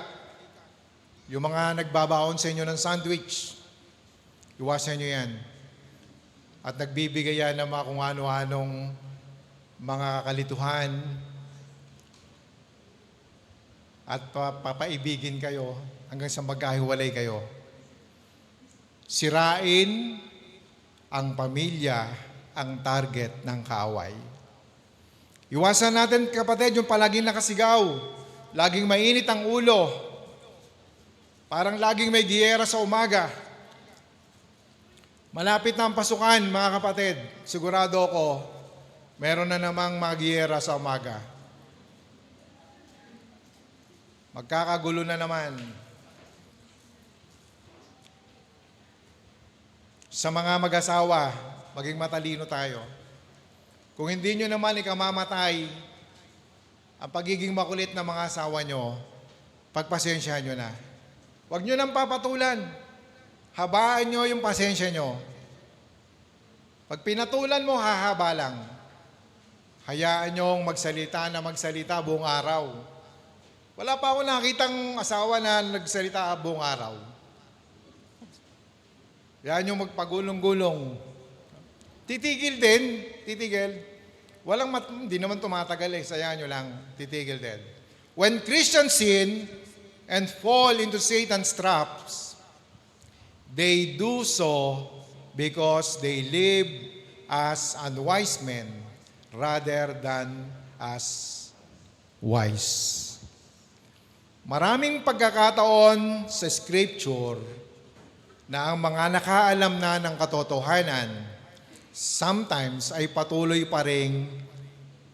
yung mga nagbabaon sa inyo ng sandwich. Iwasan nyo yan. At nagbibigay yan ng mga kung ano-anong mga kalituhan at papaibigin kayo hanggang sa magkahiwalay kayo. Sirain ang pamilya ang target ng kaaway. Iwasan natin, kapatid, yung palaging nakasigaw, laging mainit ang ulo, parang laging may giyera sa umaga. Malapit na ang pasukan, mga kapatid. Sigurado ako, meron na namang mga giyera sa umaga. Magkakagulo na naman. Sa mga mag-asawa, maging matalino tayo. Kung hindi nyo naman ikamamatay ang pagiging makulit ng mga asawa nyo, pagpasensyahan nyo na. Huwag nyo nang papatulan. Habaan nyo yung pasensya nyo. Pag pinatulan mo, hahaba lang. Hayaan nyong magsalita buong araw. Wala pa ako nakitang asawa na nagsalita buong araw. Yan yung magpagulong-gulong. Titigil din, hindi naman tumatagal sayaan nyo lang, titigil din. When Christians sin and fall into Satan's traps, they do so because they live as unwise men rather than as wise. Maraming pagkakataon sa Scripture na ang mga nakaalam na ng katotohanan, sometimes ay patuloy pa rin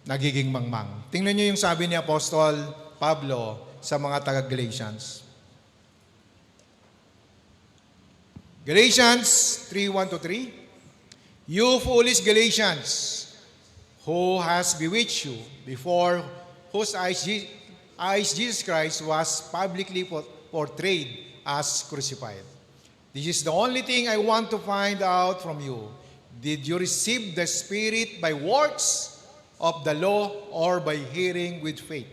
nagiging mangmang. Tingnan niyo yung sabi ni Apostol Pablo sa mga taga-Galatians. Galatians 3:1-3. You foolish Galatians, who has bewitched you, before whose eyes Jesus Christ was publicly portrayed as crucified. This is the only thing I want to find out from you. Did you receive the Spirit by works of the law or by hearing with faith?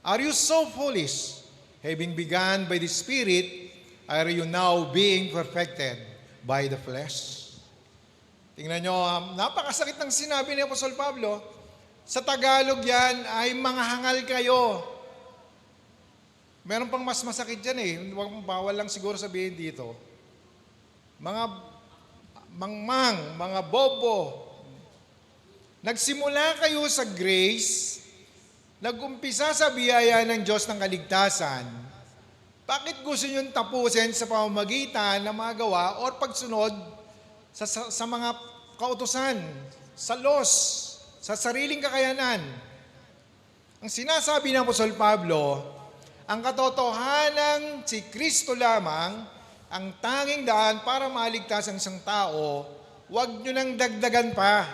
Are you so foolish? Having begun by the Spirit, are you now being perfected by the flesh? Tingnan nyo, napakasakit ng sinabi ni Apostol Pablo. Sa Tagalog yan ay mga hangal kayo. Meron pang mas masakit dyan eh. Bawal lang siguro sabihin dito. Mga mangmang, mga bobo. Nagsimula kayo sa grace, nag-umpisa sa biyaya ng Diyos ng kaligtasan. Bakit gusto nyo tapusin sa pamamagitan ng mga gawa o pagsunod sa mga kautusan, sa laws, sa sariling kakayanan? Ang sinasabi ng Apostol Pablo, ang katotohanan si Kristo lamang ang tanging daan para maligtas ang isang tao, huwag nyo nang dagdagan pa.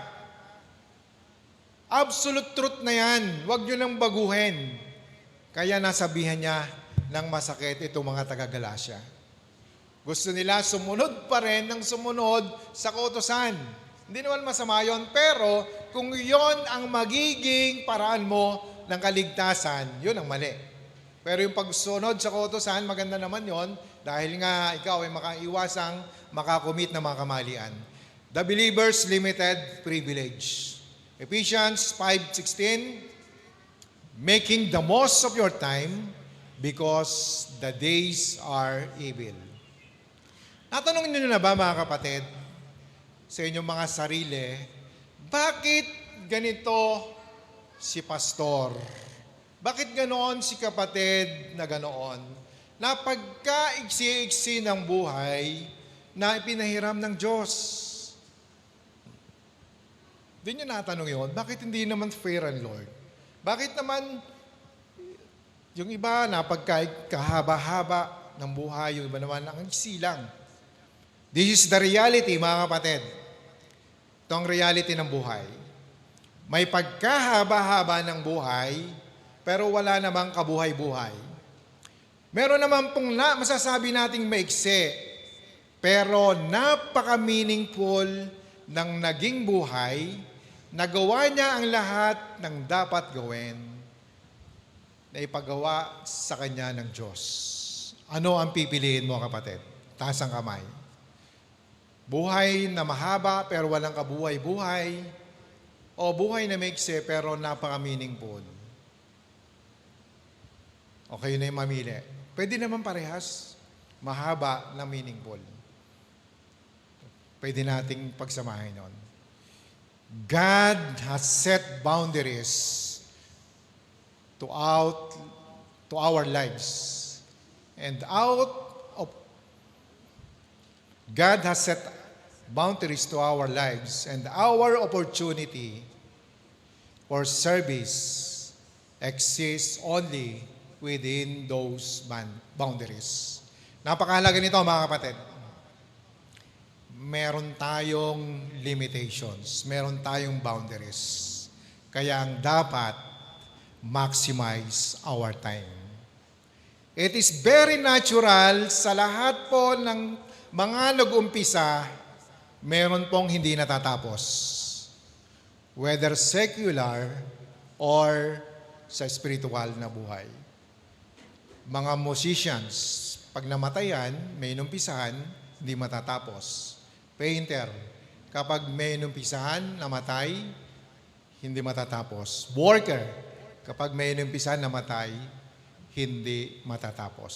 Absolute truth na yan, huwag nyo nang baguhin. Kaya nasabihan niya ng masakit itong mga taga-Galasya. Gusto nila sumunod pa rin ng sumunod sa kautusan. Hindi naman masama yon, pero kung yon ang magiging paraan mo ng kaligtasan, yun ang mali. Pero yung pagsunod sa kautusan, maganda naman yon dahil nga ikaw ay makaiwasang makakomit ng mga kamalian. The believer's limited privilege. Ephesians 5:16, making the most of your time because the days are evil. Natanong niyo na ba mga kapatid sa inyong mga sarili, bakit ganito si pastor? Bakit ganoon si kapatid na ganoon? Na pagka-iksi-iksi ng buhay na ipinahiram ng Diyos. Di nyo natanong yun, bakit hindi naman fair and Lord? Bakit naman yung iba na pagkahaba-haba ng buhay, yung iba naman ang iksi lang? This is the reality, mga kapatid. Ito ang reality ng buhay. May pagkahaba-haba ng buhay, pero wala namang kabuhay-buhay. Meron naman pong masasabi nating maiksi, pero napaka-meaningful ng naging buhay, nagawa niya ang lahat ng dapat gawin na ipagawa sa Kanya ng Diyos. Ano ang pipiliin mo, kapatid? Taas ang kamay. Buhay na mahaba pero walang kabuhay-buhay, o buhay na maiksi pero napaka-meaningful? O kayo na yung mamili. Pwede naman parehas. Mahaba na meaningful. Pwede nating pagsamahin yon. God has set boundaries to our lives. And God has set boundaries to our lives, and our opportunity for service exists only within those boundaries. Napakahalaga nito, mga kapatid. Meron tayong limitations, meron tayong boundaries. Kaya ang dapat maximize our time. It is very natural sa lahat po ng mga nag-umpisa, meron pong hindi natatapos. Whether secular or sa spiritual na buhay. Mga musicians, pag namatayan, may inumpisahan, hindi matatapos. Painter, kapag may inumpisahan, namatay, hindi matatapos. Worker, kapag may inumpisahan, namatay, hindi matatapos.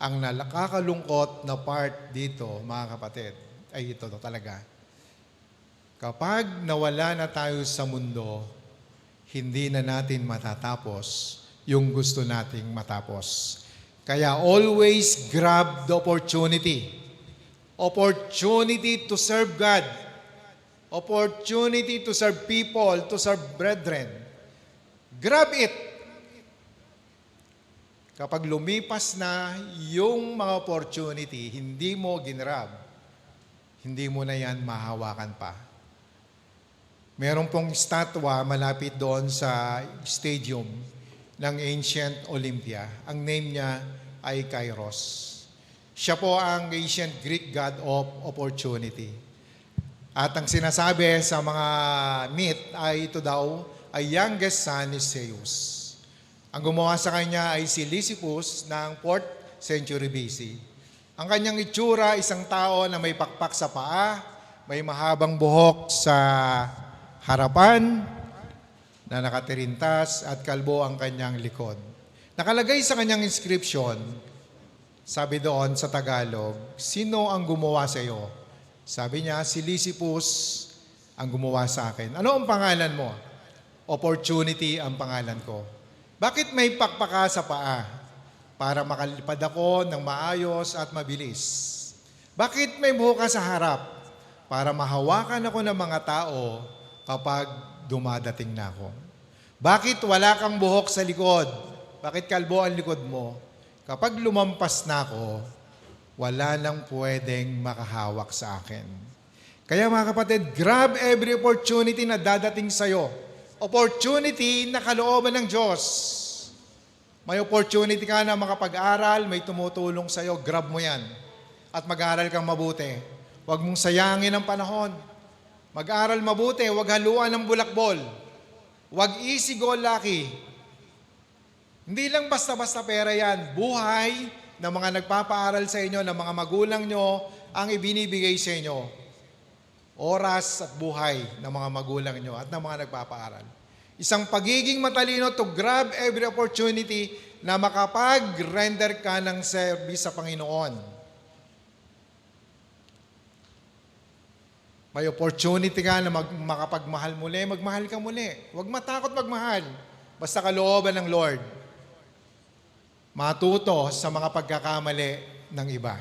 Ang nakakalungkot na part dito, mga kapatid, ay ito talaga. Kapag nawala na tayo sa mundo, hindi na natin matatapos yung gusto nating matapos. Kaya always grab the opportunity. Opportunity to serve God. Opportunity to serve people, to serve brethren. Grab it. Kapag lumipas na yung mga opportunity, hindi mo ginrab, hindi mo na yan mahawakan pa. Meron pong statwa malapit doon sa stadium ng ancient Olympia. Ang name niya ay Kairos. Siya po ang ancient Greek god of opportunity. At ang sinasabi sa mga myth ay ito daw ay youngest son ni Zeus. Ang gumawa sa kanya ay si Lysippus ng 4th century BC. Ang kanyang itsura, isang tao na may pakpak sa paa, may mahabang buhok sa harapan na nakatirintas at kalbo ang kanyang likod. Nakalagay sa kanyang inscription, sabi doon sa Tagalog, sino ang gumawa sa iyo? Sabi niya, si Lysippus ang gumawa sa akin. Ano ang pangalan mo? Opportunity ang pangalan ko. Bakit may pakpaka sa paa? Para makalipad ako ng maayos at mabilis. Bakit may buhok ka sa harap? Para mahawakan ako ng mga tao kapag dumadating na ako. Bakit wala kang buhok sa likod? Bakit kalbo ang likod mo? Kapag lumampas na ako, wala nang pwedeng makahawak sa akin. Kaya mga kapatid, grab every opportunity na dadating sa'yo. Opportunity na kalooban ng Diyos. May opportunity ka na makapag-aral, may tumutulong sa'yo, grab mo yan. At mag-aral kang mabuti. Huwag mong sayangin ang panahon. Mag-aral mabuti, huwag haluan ng bulakbol. Huwag easy go lucky. Hindi lang basta-basta pera yan. Buhay ng mga nagpapaaral sa inyo, ng mga magulang nyo, ang ibinibigay sa inyo. Oras at buhay ng mga magulang nyo at ng mga nagpapaaral. Isang pagiging matalino to grab every opportunity na makapag-render ka ng service sa Panginoon. May opportunity ka na makapagmahal muli, magmahal ka muli. Huwag matakot magmahal. Basta kalooban ng Lord. Matuto sa mga pagkakamali ng iba.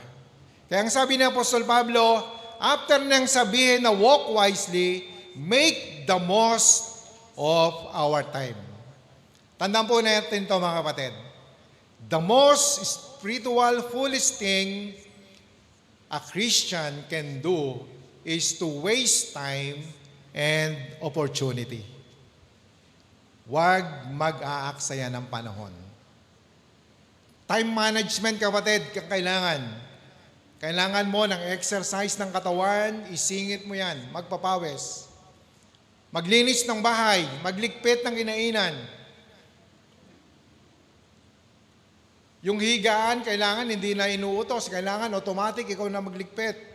Kaya ang sabi ni Apostol Pablo, after niyang sabihin na walk wisely, make the most of our time. Tandaan po natin ito mga kapatid. The most spiritual, foolish thing a Christian can do is to waste time and opportunity. Huwag mag-aaksaya ng panahon. Time management kapatid, kailangan. Kailangan mo ng exercise ng katawan, isingit mo yan, magpapawis. Maglinis ng bahay, magligpit ng inainan. Yung higaan, kailangan hindi na inuutos, kailangan automatic ikaw na magligpit.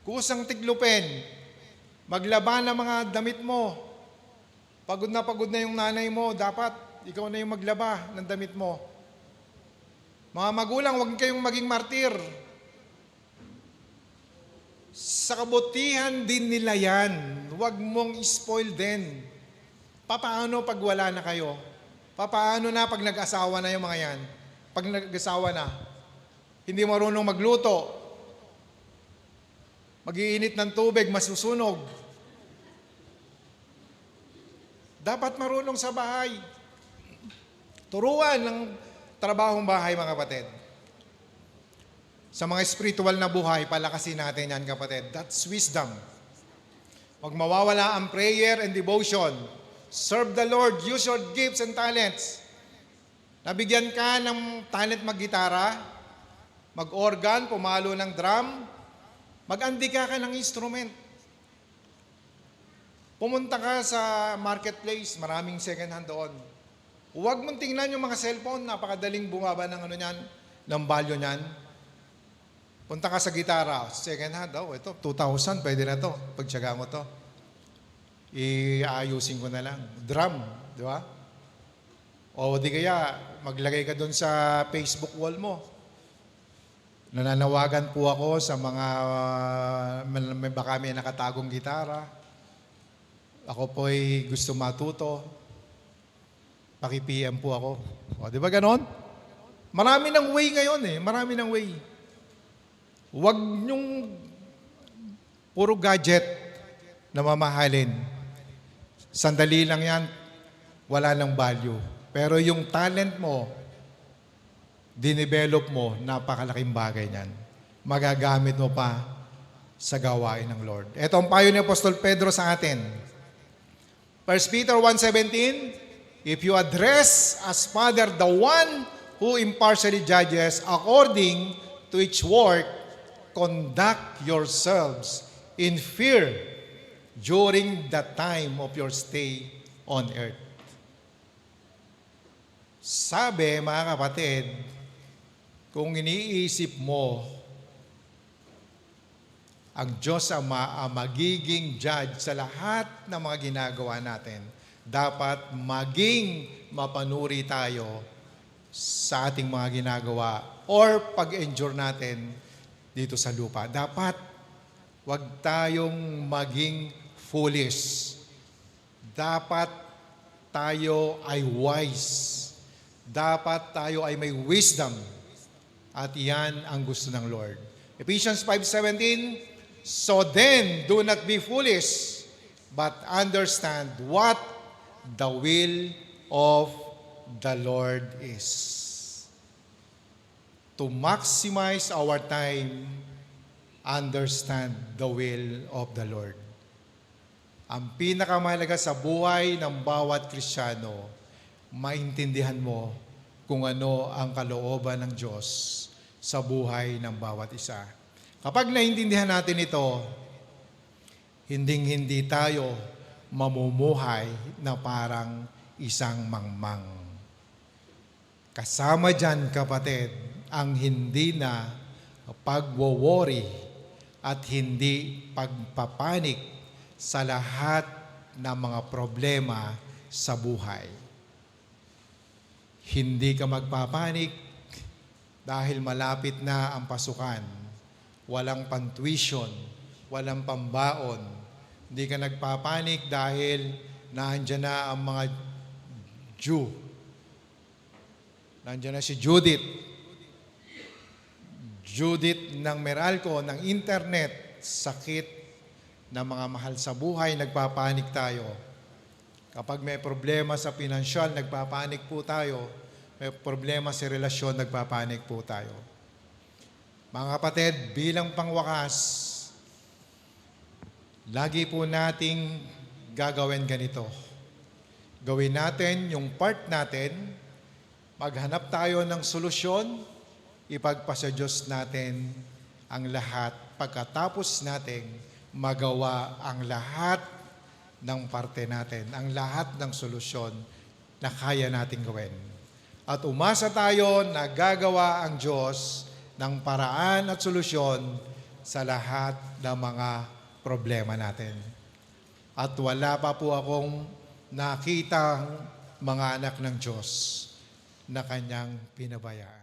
Kusang tiglupin, maglaban ng mga damit mo. Pagod na yung nanay mo, dapat ikaw na yung maglaba ng damit mo. Mga magulang, huwag kayong maging martir. Sa kabutihan din nila yan. Huwag mong spoil din. Papaano pag wala na kayo? Papaano na pag nag-asawa na yung mga yan? Pag nag-asawa na, hindi marunong magluto, mag-iinit ng tubig, masusunog. Dapat marunong sa bahay. Turuan ng trabahong bahay, mga kapatid. Sa mga spiritual na buhay, palakasin natin yan, kapatid. That's wisdom. Huwag mawawala ang prayer and devotion. Serve the Lord. Use your gifts and talents. Nabigyan ka ng talent mag-gitara, mag-organ, pumalo ng drum, mag-andika ka ng instrument. Pumunta ka sa marketplace, maraming second hand doon. Huwag mong tingnan yung mga cellphone, napakadaling bumaba ng ng value niyan. Punta ka sa gitara, second hand, ito, 2,000, pwede na to. Pagtsaga mo to. Iayusin ko na lang. Drum, di ba? O di kaya, maglagay ka doon sa Facebook wall mo. Nananawagan po ako sa mga, baka may nakatagong gitara. Ako po'y gusto matuto. Paki-PM po ako. O, di ba ganon? Marami ng way ngayon marami ng way. Huwag niyong puro gadget na mamahalin. Sandali lang yan, wala ng value. Pero yung talent mo, dinevelop mo, napakalaking bagay niyan. Magagamit mo pa sa gawain ng Lord. Ito ang payo ni Apostol Pedro sa atin. 1 Peter 1:17, if you address as Father the one who impartially judges according to each work, conduct yourselves in fear during the time of your stay on earth. Sabi, mga kapatid, kung iniisip mo ang Diyos Ama ang magiging judge sa lahat ng mga ginagawa natin. Dapat maging mapanuri tayo sa ating mga ginagawa or pag-endure natin dito sa lupa. Dapat wag tayong maging foolish. Dapat tayo ay wise. Dapat tayo ay may wisdom. At iyan ang gusto ng Lord. Ephesians 5:17, so then, do not be foolish, but understand what the will of the Lord is. To maximize our time, understand the will of the Lord. Ang pinakamahalaga sa buhay ng bawat Kristiyano, maintindihan mo kung ano ang kalooban ng Diyos sa buhay ng bawat isa. Kapag naintindihan natin ito, hinding-hindi tayo mamumuhay na parang isang mangmang. Kasama dyan, kapatid, ang hindi na pagwo-worry at hindi pagpapanik sa lahat ng mga problema sa buhay. Hindi ka magpapanik dahil malapit na ang pasukan. Walang pantuition, walang pambaon. Hindi ka nagpapanik dahil nandiyan na ang mga Jew. Nandiyan na si Judith. Judith ng Meralco, ng internet, sakit na mga mahal sa buhay, nagpapanik tayo. Kapag may problema sa pinansyal, nagpapanik po tayo. May problema sa relasyon, nagpapanik po tayo. Mga kapatid, bilang pangwakas, lagi po nating gagawin ganito. Gawin natin yung part natin, maghanap tayo ng solusyon, ipagpasa Diyos natin ang lahat. Pagkatapos natin magawa ang lahat ng parte natin, ang lahat ng solusyon na kaya nating gawin. At umasa tayo na gagawa ang Diyos ng paraan at solusyon sa lahat ng mga problema natin. At wala pa po akong nakitang mga anak ng Diyos na kanyang pinabayaan.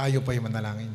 tayo pa yung manalangin.